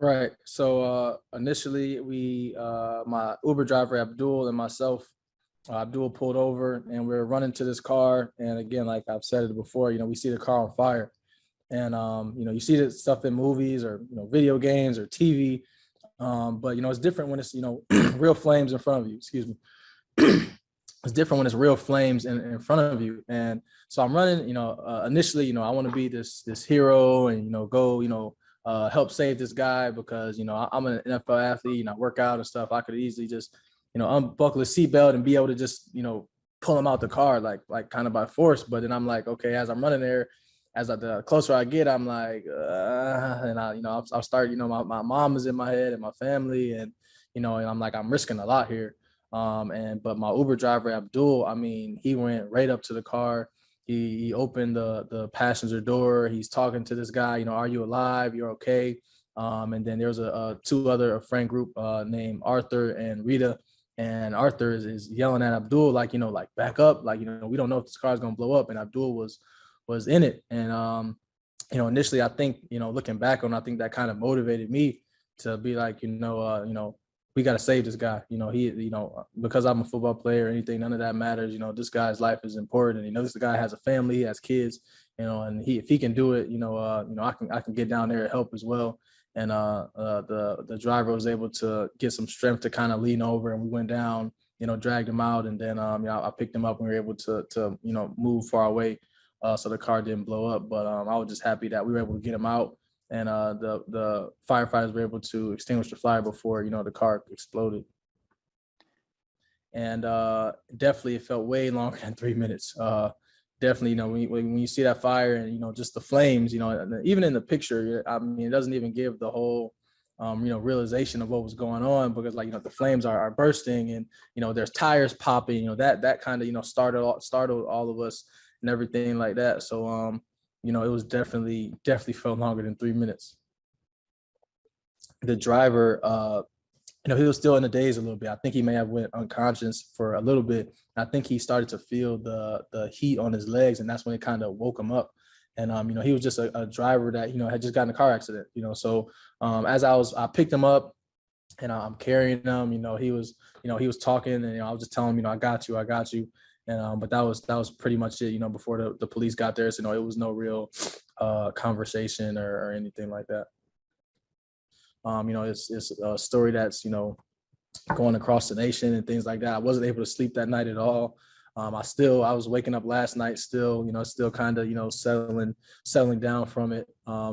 Right. So initially, my Uber driver Abdul and myself, Abdul pulled over, and we were running to this car. And again, like I've said it before, we see the car on fire, and you see this stuff in movies or video games or TV, but it's different when it's real flames in front of you. Excuse me. It's different when it's real flames in front of you. And so I'm running, initially, I want to be this hero and, go, help save this guy because, I'm an NFL athlete and I work out and stuff. I could easily just, unbuckle his seatbelt and be able to just, pull him out the car, like kind of by force. But then I'm like, okay, as I'm running there, the closer I get, I'm like, and I'll start, my mom is in my head and my family, and, and I'm like, I'm risking a lot here. But my Uber driver Abdul, I mean, he went right up to the car. He opened the passenger door. He's talking to this guy. Are you alive? You're okay. And then there's a friend group named Arthur and Rita. And Arthur is yelling at Abdul like like back up, like we don't know if this car is gonna blow up. And Abdul was in it. And initially I think looking back on, I think that kind of motivated me to be like we got to save this guy. Because I'm a football player or anything, none of that matters. This guy's life is important. And, this guy has a family, he has kids, and if he can do it, I can get down there and help as well. And the driver was able to get some strength to kind of lean over, and we went down, dragged him out. And then, I picked him up and we were able to move far away. So the car didn't blow up, but I was just happy that we were able to get him out. And the firefighters were able to extinguish the fire before the car exploded. And definitely it felt way longer than 3 minutes. Definitely, when you see that fire and just the flames, even in the picture, I mean, it doesn't even give the whole realization of what was going on, because the flames are bursting, and there's tires popping, that kind of startled all of us and everything like that. So it was definitely felt longer than 3 minutes. The driver, he was still in the daze a little bit. I think he may have went unconscious for a little bit. I think he started to feel the heat on his legs, and that's when it kind of woke him up. And he was just a driver that had just gotten a car accident. So as I picked him up, and I'm carrying him. He was talking, and I was just telling him, I got you. And but that was pretty much it. Before the police got there, so it was no real conversation or anything like that. It's a story that's going across the nation and things like that. I wasn't able to sleep that night at all. I was waking up last night still kind of settling down from it.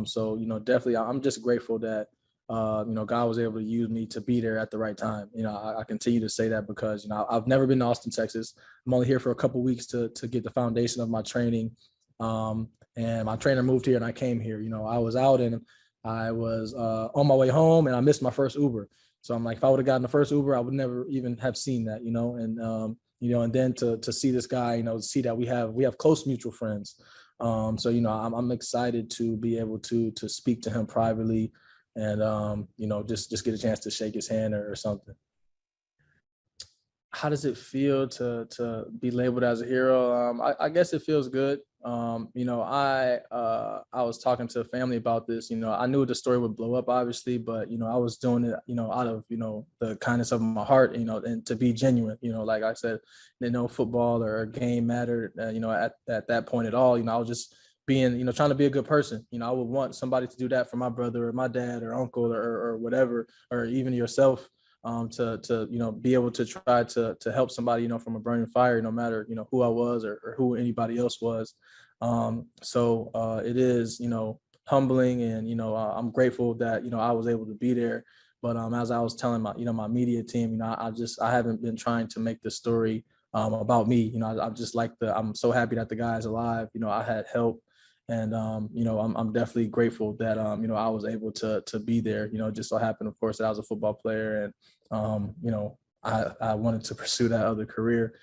So definitely I'm just grateful that God was able to use me to be there at the right time. I continue to say that because I've never been to Austin, Texas. I'm only here for a couple of weeks to get the foundation of my training. And my trainer moved here and I came here. I was out and I was on my way home and I missed my first Uber. So I'm like, if I would have gotten the first Uber, I would never even have seen that, and then to see this guy, see that we have close mutual friends. So, I'm excited to be able to speak to him privately and, just get a chance to shake his hand or something. How does it feel to be labeled as a hero? I guess it feels good. I was talking to family about this. I knew the story would blow up, obviously, but I was doing it, out of the kindness of my heart, and to be genuine. Like I said, no football or game mattered, at that point at all. I was just being, trying to be a good person. I would want somebody to do that for my brother or my dad or uncle or whatever, or even yourself. To be able to try to help somebody from a burning fire, no matter who I was or who anybody else was. So it is humbling, and I'm grateful that I was able to be there. But as I was telling my my media team, I haven't been trying to make the story about me. I'm just I'm so happy that the guy's alive. I had help. And I'm definitely grateful that I was able to be there. Just so happened, of course, that I was a football player, and I wanted to pursue that other career.